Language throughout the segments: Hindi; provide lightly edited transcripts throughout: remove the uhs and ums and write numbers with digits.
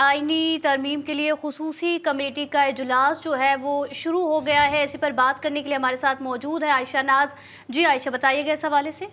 आईनी तरमीम के लिए खुसूसी कमेटी का इजलास जो है वो शुरू हो गया है। इसी पर बात करने के लिए हमारे साथ मौजूद है आयशा नाज। जी आयशा, बताइएगा इस हवाले से।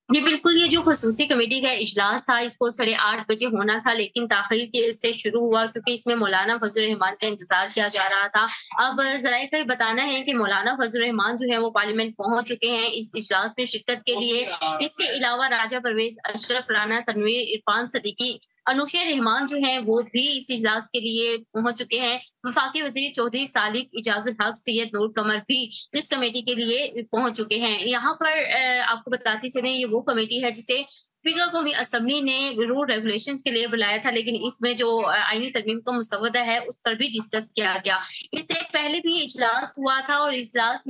जी, बिल्कुल, ये जो खसूसी कमेटी का इजलास था, इसको 8:30 बजे होना था, लेकिन ताख़ीर के से शुरू हुआ क्योंकि इसमें मौलाना फज़लुर रहमान का इंतज़ार किया जा रहा था। अब ज़राए का ये बताना है कि मौलाना फज़लुर रहमान जो है वो पार्लियामेंट पहुँच चुके हैं इस इजलास में शिरकत के लिए। इसके अलावा राजा परवेज़ अशरफ राना, तनवीर इरफान सदीकी, अनुशा रहमान जो हैं वो भी इस इजलास के लिए पहुँच चुके हैं। वफ़ाकी वज़ीर चौधरी सालिक इजाज़ुल हक, सैयद नूर कमर भी इस कमेटी के लिए पहुँच चुके हैं। यहाँ पर आपको बताते चलें, ये वो कमेटी है जिसे स्पीकर कौमी असेंबली ने रूल रेगुलेशंस के लिए बुलाया था, लेकिन इसमें जो आईनी तरमीम का मसवदा है उस पर भी डिस्कस किया गया। इससे पहले भी इजलास हुआ था और इजलास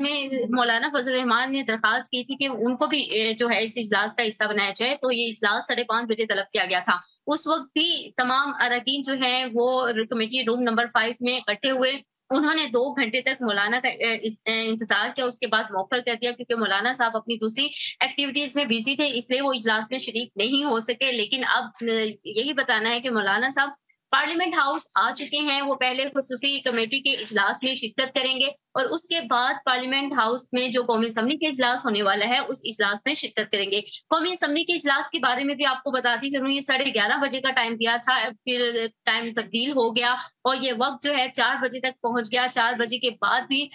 में मौलाना फजल रहमान ने दरखास्त की थी कि उनको भी जो है इस इजलास का हिस्सा बनाया जाए, तो ये इजलास 5:30 बजे तलब किया गया था। उस वक्त भी तमाम अरकान जो हैं वो कमेटी रूम नंबर 5 में इकट्ठे हुए। उन्होंने 2 घंटे तक मौलाना का इंतजार किया, उसके बाद मौखर कर दिया क्योंकि मौलाना साहब अपनी दूसरी एक्टिविटीज में बिजी थे, इसलिए वो इजलास में शरीक नहीं हो सके। लेकिन अब यही बताना है कि मौलाना साहब पार्लियामेंट हाउस आ चुके हैं। वो पहले खुसूसी कमेटी के इजलास में शिरकत करेंगे और उसके बाद पार्लियामेंट हाउस में जो कौमी असम्बली के इजलास होने वाला है उस इजलास में शिरकत करेंगे। कौमी असम्बली के इजलास के बारे में भी आपको बताती चलूं, ये 11:30 बजे का टाइम दिया था, फिर टाइम तब्दील हो गया और ये वक्त जो है 4 बजे तक पहुंच गया। 4 बजे के बाद भी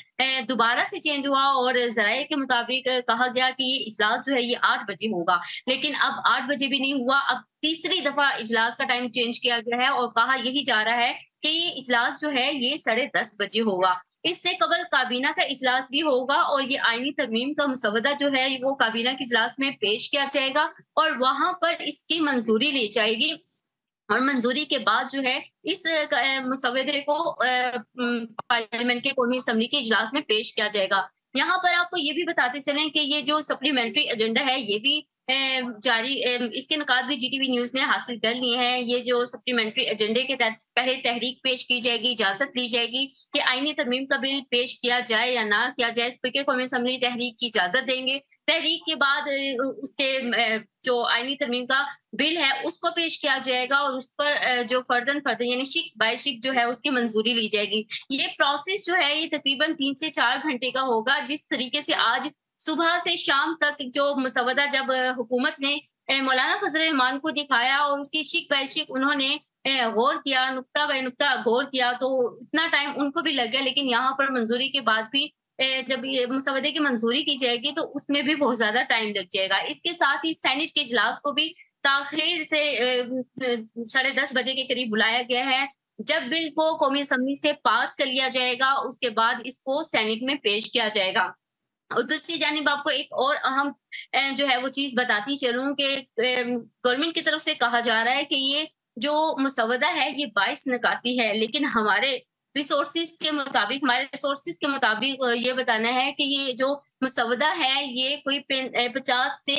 दोबारा से चेंज हुआ और जराये के मुताबिक कहा गया कि ये इजलास जो है ये 8 बजे होगा, लेकिन अब 8 बजे भी नहीं हुआ। अब तीसरी दफा इजलास का टाइम चेंज किया गया है और कहा यही जा रहा है कि ये इजलास जो है ये 10:30 बजे होगा। इससे कबल काबीना का इजलास भी होगा और ये आईनी तरमीम का मसवदा जो है वो काबीना के इजलास में पेश किया जाएगा और वहां पर इसकी मंजूरी ली जाएगी और मंजूरी के बाद जो है इस मसवदे को पार्लियामेंट के कौमी असम्बली के इजलास में पेश किया जाएगा। यहाँ पर आपको ये भी बताते चलें कि ये जो सप्लीमेंट्री एजेंडा है ये भी इसके निकात भी जीटीवी न्यूज ने हासिल कर लिए हैं। ये जो सप्लीमेंट्री एजेंडे के तहत पहले तहरीक पेश की जाएगी, इजाजत दी जाएगी कि आईनी तरमीम का बिल पेश किया जाए या ना किया जाए। स्पीकर कौमी असम्बली तहरीक की इजाजत देंगे। तहरीक के बाद उसके जो आईनी तरमीम का बिल है उसको पेश किया जाएगा और उस पर जो फर्दन फर्दन यानी शिक बाय शिक जो है उसकी मंजूरी ली जाएगी। ये प्रोसेस जो है ये तकरीबन 3 से 4 घंटे का होगा। जिस तरीके से आज सुबह से शाम तक जो मसवदा जब हुकूमत ने मौलाना फजल रहमान को दिखाया और उसकी शिक बाय शिक उन्होंने गौर किया, नुक्ता बाय नुक्ता गौर किया, तो इतना टाइम उनको भी लग गया। लेकिन यहाँ पर मंजूरी के बाद भी जब ये मसवदे की मंजूरी की जाएगी तो उसमें भी बहुत ज्यादा टाइम लग जाएगा। इसके साथ ही सेनेट के इजलास को भी ताखिर से 10:30 बजे के करीब बुलाया गया है। जब बिल को कौमी असम्बली से पास कर लिया जाएगा उसके बाद इसको सेनेट में पेश किया जाएगा। और दूसरी जानिब आपको एक और अहम जो है वो चीज बताती चलूं कि गवर्नमेंट की तरफ से कहा जा रहा है कि ये जो मसवदा है ये 22 निकाती है, लेकिन हमारे रिसोर्सेज के मुताबिक ये बताना है कि ये जो मसवदा है ये कोई 50 से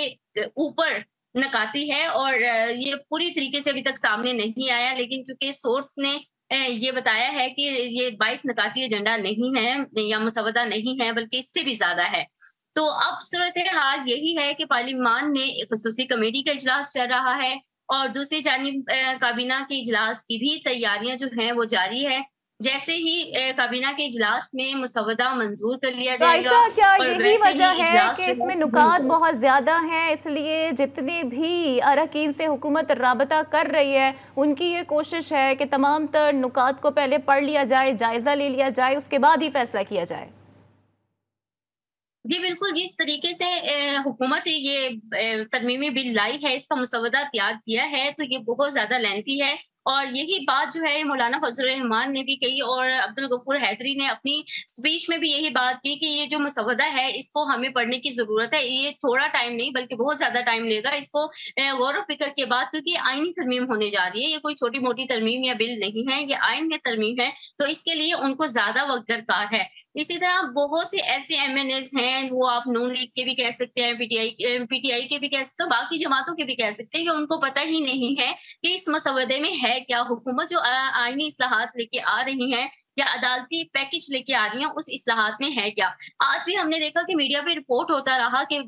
ऊपर नकाती है और ये पूरी तरीके से अभी तक सामने नहीं आया। लेकिन चूंकि सोर्स ने ये बताया है कि ये 22 नकाती एजेंडा नहीं है या मसवदा नहीं है, बल्कि इससे भी ज्यादा है। तो अब सूरत हाल यही है कि पार्लियामान में एक खसूसी कमेटी का इजलास चल रहा है और दूसरी जानिब काबीना के इजलास की भी तैयारियां जो हैं वो जारी है। जैसे ही काबीना के इजलास में मसवदा मंजूर कर लिया तो जाएगा आयशा, क्या और यही वैसे ही वजह है इजलास कि जो इसमें नुकात है बहुत ज़्यादा हैं, इसलिए जितने भी अरकान से हुकूमत राबता कर रही है उनकी ये कोशिश है कि तमाम तर नुकात को पहले पढ़ लिया जाए, जायज़ा ले लिया जाए, उसके बाद ही फैसला किया जाए? जी, बिल्कुल, जिस तरीके से हुकूमत ये तरमीमी बिल लाई है, इसका मसवदा तैयार किया है, तो ये बहुत ज़्यादा लेंथी है और यही बात जो है मौलाना फज़लुर रहमान ने भी कही और अब्दुल गफूर हैदरी ने अपनी स्पीच में भी यही बात की कि ये जो मसवदा है, इसको हमें पढ़ने की ज़रूरत है। ये थोड़ा टाइम नहीं बल्कि बहुत ज़्यादा टाइम लेगा इसको गौर-व-फ़िक्र के बाद, क्योंकि ये आईनी तरमीम होने जा रही है। ये कोई छोटी-मोटी तरमीम या बिल नहीं है, ये आइन में तरमीम है, तो इसके लिए उनको ज़्यादा वक़्त दरकार है। इसी तरह बहुत से ऐसे एमएनएस हैं, वो आप नून लीग के भी कह सकते हैं, पीटीआई के भी कह सकते हैं, बाकी जमातों के भी कह सकते हैं कि उनको पता ही नहीं है कि इस मसवदे में है क्या। हुकूमत जो आईनी इस्लाहात लेके आ रही है या अदालती पैकेज लेके आ रही है, उस इस्लाहात में है क्या। आज भी हमने देखा कि मीडिया पे रिपोर्ट होता रहा कि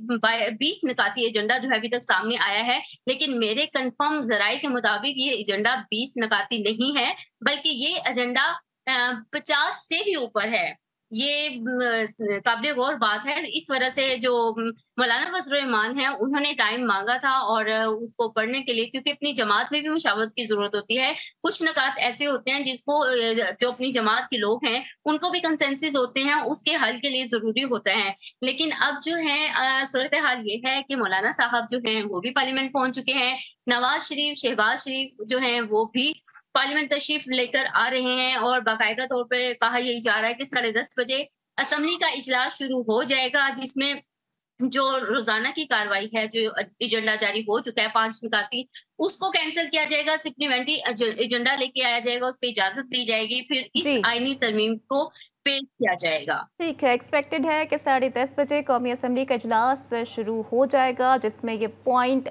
20 निकाती एजेंडा जो है अभी तक सामने आया है, लेकिन मेरे कंफर्म जराये के मुताबिक ये एजेंडा 20 निकाती नहीं है, बल्कि ये एजेंडा 50 से भी ऊपर है। ये काबिल गौर बात है। इस वजह से जो मौलाना फजल रहमान है, उन्होंने टाइम मांगा था और उसको पढ़ने के लिए, क्योंकि अपनी जमात में भी मुशावरत की जरूरत होती है। कुछ नकात ऐसे होते हैं जिसको जो अपनी जमात के लोग हैं उनको भी कंसेंसस होते हैं, उसके हल के लिए जरूरी होता है। लेकिन अब जो है सूरत हाल ये है कि मौलाना साहब जो हैं वो भी पार्लियामेंट पहुंच चुके हैं। नवाज शरीफ, शहबाज शरीफ जो हैं वो भी पार्लियामेंट तशरीफ लेकर आ रहे हैं और बाकायदा तौर पे कहा यही जा रहा है कि 10:30 बजे असेंबली का इजलास शुरू हो जाएगा, जिसमें जो रोजाना की कार्रवाई है, जो एजेंडा जारी हो चुका है 5 निकाती, उसको कैंसिल किया जाएगा, सप्लीमेंट्री एजेंडा लेके आया जाएगा, उस पर इजाजत दी जाएगी, फिर इस जी आईनी तरमीम को पेश किया जाएगा। ठीक है, एक्सपेक्टेड है कि 10:30 बजे कौमी असम्बली का इजलास शुरू हो जाएगा, जिसमें ये पॉइंट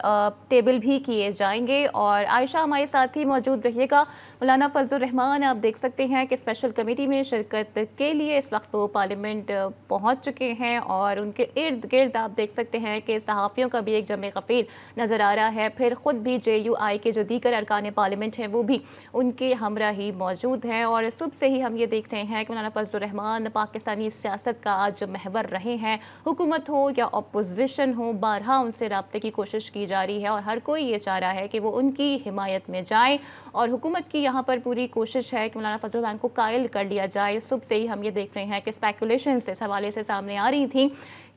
टेबल भी किए जाएंगे। और आयशा हमारे साथ ही मौजूद रहिएगा। मौलाना फजल रहमान आप देख सकते हैं कि स्पेशल कमेटी में शिरकत के लिए इस वक्त वो पार्लियामेंट पहुंच चुके हैं और उनके इर्द गिर्द आप देख सकते हैं कि सहाफ़ियों का भी एक जमे गफीर नज़र आ रहा है। फिर ख़ुद भी JUI के जो दीगर अरकान पार्लियामेंट हैं वो भी उनके हमरा ही मौजूद हैं। और सुबह से ही हम ये देख रहे हैं कि मौलाना फजल रहमान पाकिस्तानी सियासत का आज महवर रहे हैं। हुकूमत हो या अपोजिशन हो, बारहा उनसे रब्ते की कोशिश की जा रही है और हर कोई ये चाह रहा है कि वो उनकी हिमायत में जाए। और हुकूमत की यहाँ पर पूरी कोशिश है कि मौलाना फजल रहमान को कायल कर लिया जाए। सुबह से ही हम ये देख रहे हैं कि स्पेकुलेशन इस हवाले से सामने आ रही थी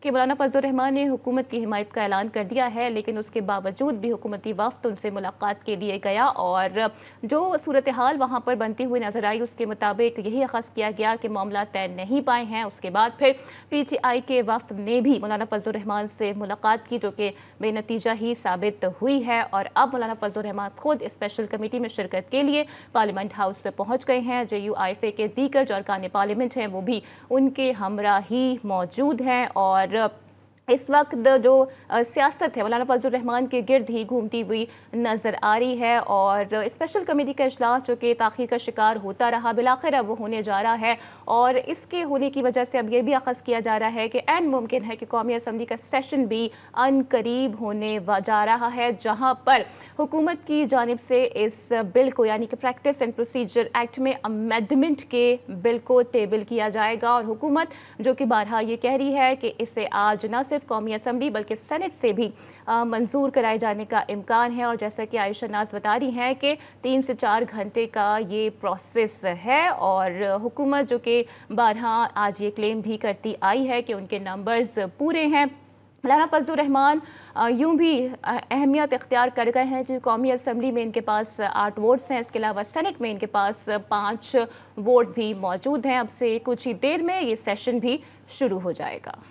कि मौलाना फजल रहमान ने हुकूमत की हिमायत का ऐलान कर दिया है, लेकिन उसके बावजूद भी हुकूमती वफ्द उनसे मुलाकात के लिए गया और जो सूरत हाल वहाँ पर बनती हुई नजर आई उसके मुताबिक यही अख़ज़ किया गया कि मामला तय नहीं पाए हैं। उसके बाद फिर PTI के वफ्द ने भी मौलाना फजल रहमान से मुलाकात की, जो कि बेनतीजा ही साबित हुई है। और अब मौलाना फजल रहमान खुद स्पेशल कमेटी में शिरकत के लिए पार्लियामेंट हाउस से पहुँच गए हैं। JUIF के दीगर जो अरकान पार्लियामेंट हैं वो भी उनके हमरा ही मौजूद हैं। और इस वक्त जो सियासत है मौलाना फजल रहमान के गिर्द ही घूमती हुई नज़र आ रही है। और स्पेशल कमेटी का इजलास जो कि ताख़ीर का शिकार होता रहा, बिलाखिर अब वो होने जा रहा है। और इसके होने की वजह से अब ये भी अख़ज़ किया जा रहा है कि ऐन मुमकिन है कि कौमी असम्बली का सेशन भी अन करीब होने जा रहा है, जहाँ पर हुकूमत की जानिब से इस बिल को यानी कि प्रैक्टिस एंड प्रोसीजर एक्ट में अमेंडमेंट के बिल को टेबल किया जाएगा। और हुकूमत जो कि बारहा ये कह रही है कि इसे आज न सिर्फ कौमी असम्बली बल्कि सेनेट से भी मंजूर कराए जाने का इम्कान है। और जैसा कि आयशा नाज बता रही हैं कि 3 से 4 घंटे का ये प्रोसेस है। और हुकूमत जो कि बारहा आज ये क्लेम भी करती आई है कि उनके नंबर्स पूरे हैं। मौलाना फजल रहमान यूँ भी अहमियत इख्तियार कर गए हैं कि कौमी असम्बली में इनके पास 8 वोट्स हैं, इसके अलावा सेनेट में इनके पास 5 वोट भी मौजूद हैं। अब से कुछ ही देर में ये सेशन भी शुरू हो जाएगा।